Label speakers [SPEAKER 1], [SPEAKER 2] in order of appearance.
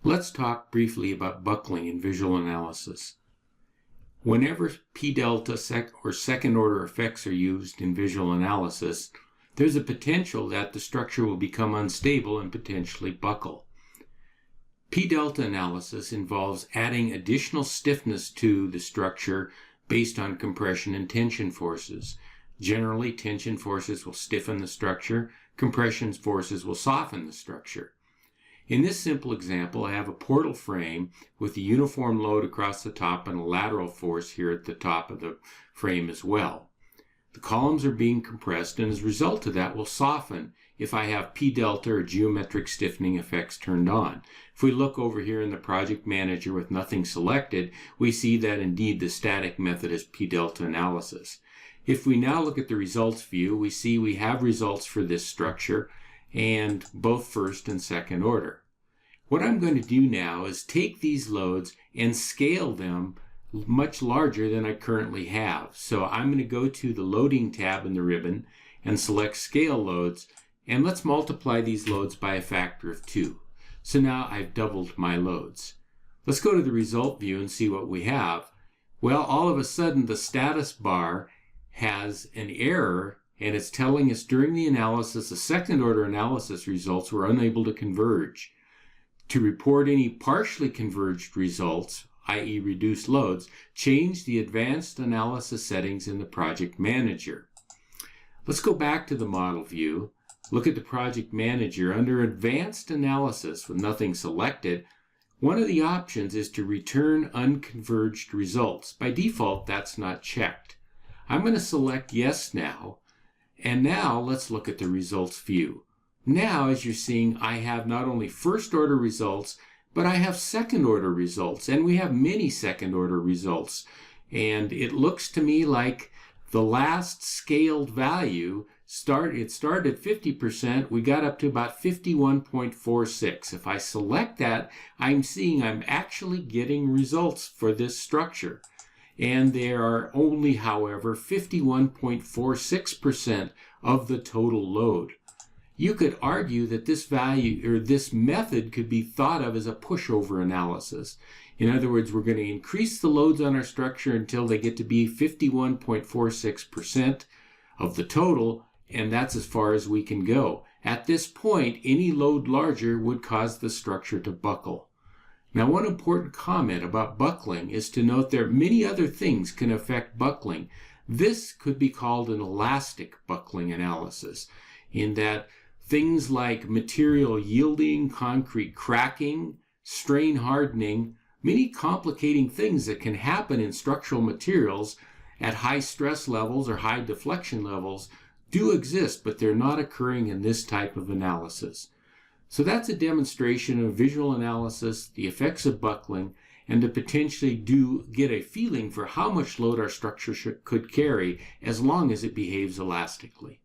[SPEAKER 1] Let's talk briefly about buckling in visual analysis. Whenever p-delta or second-order effects are used in visual analysis, there's a potential that the structure will become unstable and potentially buckle. P-delta analysis involves adding additional stiffness to the structure based on compression and tension forces. Generally, tension forces will stiffen the structure, compression forces will soften the structure. In this simple example, I have a portal frame with a uniform load across the top and a lateral force here at the top of the frame as well. The columns are being compressed, and as a result of that will soften if I have p-delta or geometric stiffening effects turned on. If we look over here in the project manager with nothing selected, we see that indeed the static method is p-delta analysis. If we now look at the results view, we see we have results for this structure and both first and second order. What I'm going to do now is take these loads and scale them much larger than I currently have. So I'm going to go to the loading tab in the ribbon and select scale loads, and let's multiply these loads by a factor of 2. So now I've doubled my loads. Let's go to the result view and see what we have. Well, all of a sudden the status bar has an error, and it's telling us during the analysis, the second order analysis results were unable to converge. To report any partially converged results, i.e. reduced loads, change the advanced analysis settings in the project manager. Let's go back to the model view, look at the project manager. Under advanced analysis with nothing selected, one of the options is to return unconverged results. By default, that's not checked. I'm going to select yes now. And now let's look at the results view. Now, as you're seeing, I have not only first order results, but I have second order results, and we have many second order results. And it looks to me like the last scaled value it started at 50%, we got up to about 51.46. If I select that, I'm seeing I'm actually getting results for this structure. And there are only, however, 51.46% of the total load. You could argue that this value or this method could be thought of as a pushover analysis. In other words, we're going to increase the loads on our structure until they get to be 51.46% of the total, and that's as far as we can go. At this point, any load larger would cause the structure to buckle. Now, one important comment about buckling is to note that many other things can affect buckling. This could be called an elastic buckling analysis, in that things like material yielding, concrete cracking, strain hardening, many complicating things that can happen in structural materials at high stress levels or high deflection levels do exist, but they're not occurring in this type of analysis. So that's a demonstration of visual analysis, the effects of buckling, and to potentially get a feeling for how much load our structure could carry as long as it behaves elastically.